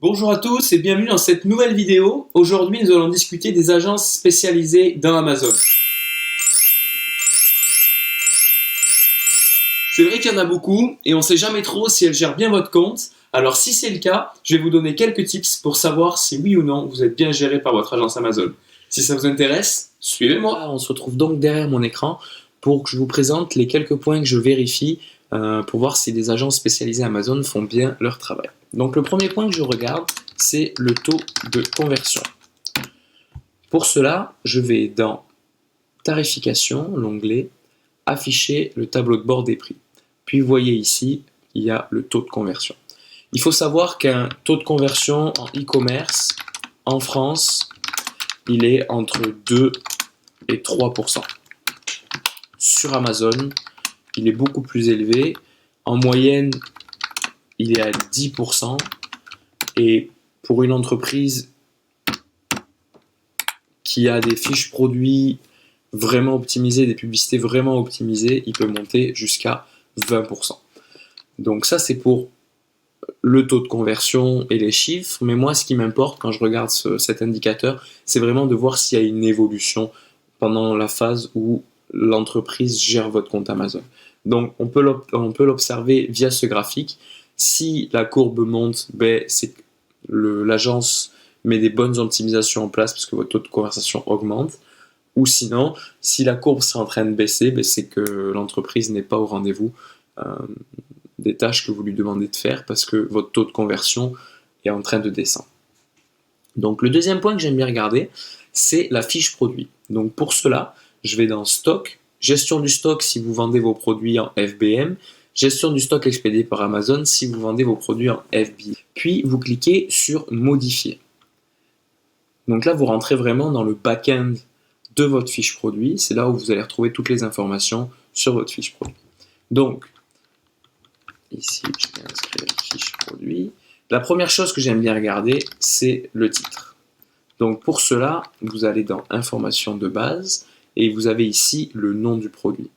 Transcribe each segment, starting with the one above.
Bonjour à tous et bienvenue dans cette nouvelle vidéo. Aujourd'hui, nous allons discuter des agences spécialisées dans Amazon. C'est vrai qu'il y en a beaucoup et on ne sait jamais trop si elles gèrent bien votre compte. Alors si c'est le cas, je vais vous donner quelques tips pour savoir si oui ou non vous êtes bien géré par votre agence Amazon. Si ça vous intéresse, suivez-moi. On se retrouve donc derrière mon écran pour que je vous présente les quelques points que je vérifie pour voir si les agences spécialisées Amazon font bien leur travail. Donc le premier point que je regarde, c'est le taux de conversion. Pour cela, je vais dans Tarification, l'onglet Afficher le tableau de bord des prix. Puis vous voyez ici, il y a le taux de conversion. Il faut savoir qu'un taux de conversion en e-commerce en France, il est entre 2 et 3%. Sur Amazon, il est beaucoup plus élevé. En moyenne, il est à 10%. Et pour une entreprise qui a des fiches produits vraiment optimisées, des publicités vraiment optimisées, il peut monter jusqu'à 20%. Donc ça, c'est pour le taux de conversion et les chiffres. Mais moi, ce qui m'importe quand je regarde cet indicateur, c'est vraiment de voir s'il y a une évolution pendant la phase où l'entreprise gère votre compte Amazon. Donc, on peut l'observer via ce graphique. Si la courbe monte, c'est que l'agence met des bonnes optimisations en place parce que votre taux de conversation augmente. Ou sinon, si la courbe est en train de baisser, c'est que l'entreprise n'est pas au rendez-vous des tâches que vous lui demandez de faire parce que votre taux de conversion est en train de descendre. Donc, le deuxième point que j'aime bien regarder, c'est la fiche produit. Donc, pour cela, je vais dans Stock, Gestion du stock si vous vendez vos produits en FBM, Gestion du stock expédié par Amazon si vous vendez vos produits en FBA. Puis, vous cliquez sur Modifier. Donc là, vous rentrez vraiment dans le back-end de votre fiche produit. C'est là où vous allez retrouver toutes les informations sur votre fiche produit. Donc, ici, je vais inscrire fiche produit. La première chose que j'aime bien regarder, c'est le titre. Donc pour cela, vous allez dans Informations de base et vous avez ici le nom du produit.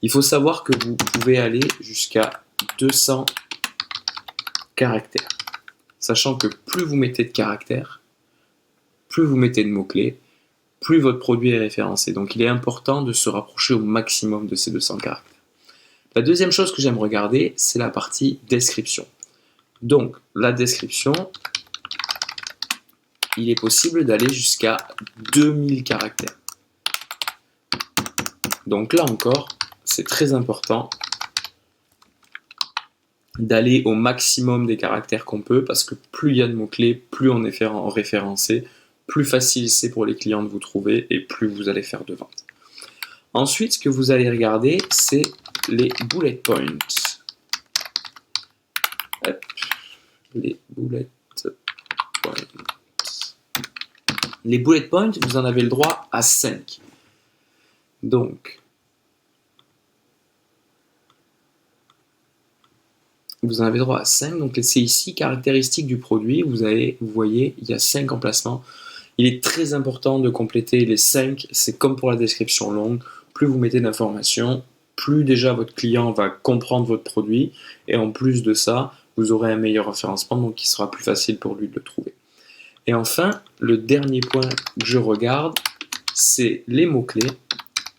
Il faut savoir que vous pouvez aller jusqu'à 200 caractères. Sachant que plus vous mettez de caractères, plus vous mettez de mots-clés, plus votre produit est référencé. Donc il est important de se rapprocher au maximum de ces 200 caractères. La deuxième chose que j'aime regarder, c'est la partie description. Donc la description, il est possible d'aller jusqu'à 2000 caractères. Donc là encore, c'est très important d'aller au maximum des caractères qu'on peut parce que plus il y a de mots-clés, plus on est référencé, plus facile c'est pour les clients de vous trouver et plus vous allez faire de ventes. Ensuite, ce que vous allez regarder, c'est les bullet points. Hop, les bullet points. Les bullet points, vous en avez le droit à 5. Donc, vous en avez droit à 5. Donc, c'est ici, caractéristiques du produit. Vous voyez, il y a 5 emplacements. Il est très important de compléter les 5. C'est comme pour la description longue. Plus vous mettez d'informations, plus déjà votre client va comprendre votre produit. Et en plus de ça, vous aurez un meilleur référencement, donc il sera plus facile pour lui de le trouver. Et enfin, le dernier point que je regarde, c'est les mots-clés.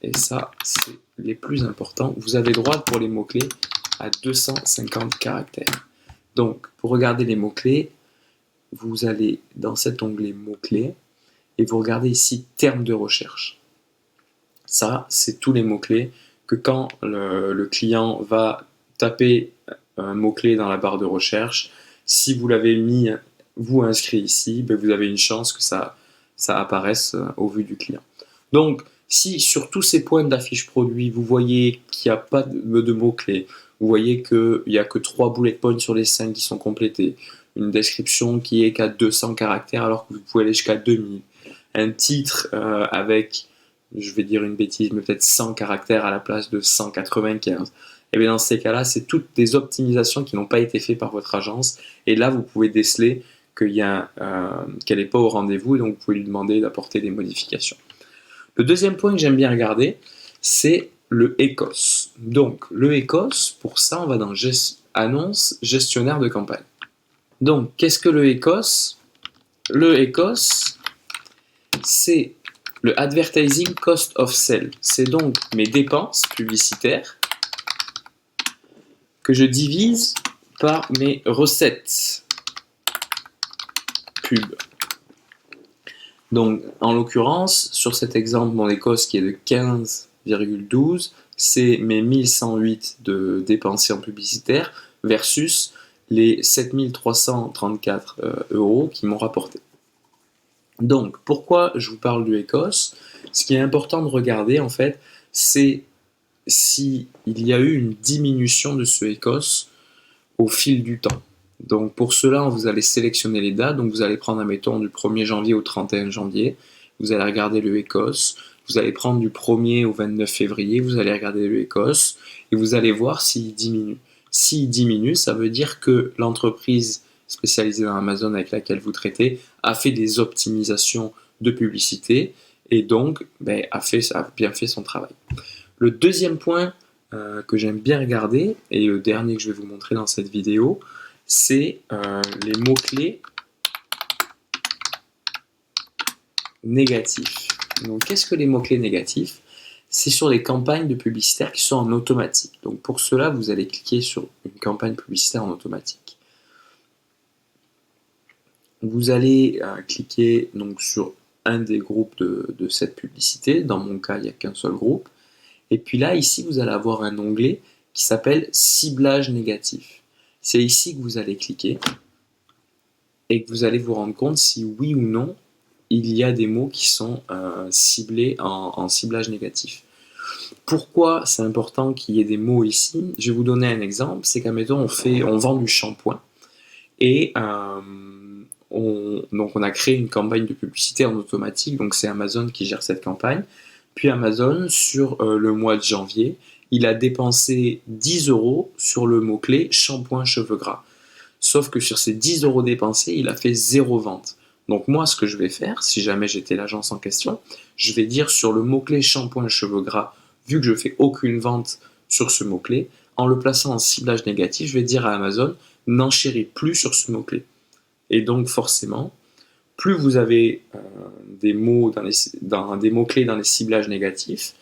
Et ça, c'est les plus importants. Vous avez droit pour les mots-clés à 250 caractères. Donc, pour regarder les mots-clés, vous allez dans cet onglet mots-clés et vous regardez ici termes de recherche. Ça, c'est tous les mots-clés que quand le client va taper un mot-clé dans la barre de recherche, si vous l'avez mis, vous inscrit ici, vous avez une chance que ça apparaisse au vu du client. Donc, si sur tous ces points de la fiche produit, vous voyez qu'il n'y a pas de mots-clés, vous voyez qu'il n'y a que 3 bullet points sur les 5 qui sont complétés, une description qui est qu'à 200 caractères alors que vous pouvez aller jusqu'à 2000, un titre avec, je vais dire une bêtise, mais peut-être 100 caractères à la place de 195. Et bien dans ces cas-là, c'est toutes des optimisations qui n'ont pas été faites par votre agence. Et là, vous pouvez déceler qu'elle n'est pas au rendez-vous et donc vous pouvez lui demander d'apporter des modifications. Le deuxième point que j'aime bien regarder, c'est le ECOS. Donc, le ECOS, pour ça, on va dans Annonce, gestionnaire de campagne. Donc, qu'est-ce que le ECOS? Le ECOS, c'est le Advertising Cost of Sale. C'est donc mes dépenses publicitaires que je divise par mes recettes pub. Donc, en l'occurrence, sur cet exemple, mon ECOS qui est de 15,12, c'est mes 1108 de dépensés en publicitaire versus les 7334 € qui m'ont rapporté. Donc, pourquoi je vous parle du ECOS? Ce qui est important de regarder, en fait, c'est s'il y a eu une diminution de ce ECOS au fil du temps. Donc, pour cela, vous allez sélectionner les dates. Donc, vous allez prendre, admettons, du 1er janvier au 31 janvier. Vous allez regarder le ECOS. Vous allez prendre du 1er au 29 février. Vous allez regarder le ECOS. Et vous allez voir s'il diminue. S'il diminue, ça veut dire que l'entreprise spécialisée dans Amazon avec laquelle vous traitez a fait des optimisations de publicité et donc a bien fait son travail. Le deuxième point que j'aime bien regarder, et le dernier que je vais vous montrer dans cette vidéo, c'est les mots-clés négatifs. Donc, qu'est-ce que les mots-clés négatifs? C'est sur les campagnes de publicitaires qui sont en automatique. Donc, pour cela, vous allez cliquer sur une campagne publicitaire en automatique. Vous allez cliquer donc, sur un des groupes de cette publicité. Dans mon cas, il n'y a qu'un seul groupe. Et puis là, ici, vous allez avoir un onglet qui s'appelle ciblage négatif. C'est ici que vous allez cliquer et que vous allez vous rendre compte si oui ou non il y a des mots qui sont ciblés en ciblage négatif. Pourquoi c'est important qu'il y ait des mots ici? Je vais vous donner un exemple. C'est qu'admettons, on vend du shampoing et on a créé une campagne de publicité en automatique. Donc c'est Amazon qui gère cette campagne. Puis Amazon, sur le mois de janvier, il a dépensé 10 € sur le mot-clé shampoing cheveux gras. Sauf que sur ces 10 € dépensés, il a fait 0 vente. Donc moi, ce que je vais faire, si jamais j'étais l'agence en question, je vais dire sur le mot-clé shampoing cheveux gras, vu que je fais aucune vente sur ce mot-clé, en le plaçant en ciblage négatif, je vais dire à Amazon, n'enchéris plus sur ce mot-clé. Et donc forcément, plus vous avez des mots-clés dans les ciblages négatifs,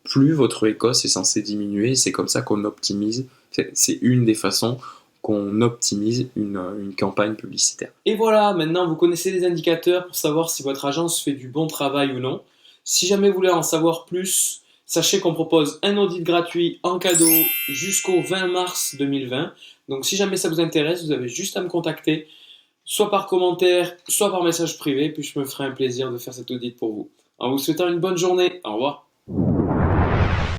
plus votre ECOS est censé diminuer. C'est comme ça qu'on optimise, c'est une des façons qu'on optimise une campagne publicitaire. Et voilà, maintenant vous connaissez les indicateurs pour savoir si votre agence fait du bon travail ou non. Si jamais vous voulez en savoir plus, sachez qu'on propose un audit gratuit en cadeau jusqu'au 20 mars 2020. Donc si jamais ça vous intéresse, vous avez juste à me contacter, soit par commentaire, soit par message privé, puis je me ferai un plaisir de faire cet audit pour vous. En vous souhaitant une bonne journée, au revoir.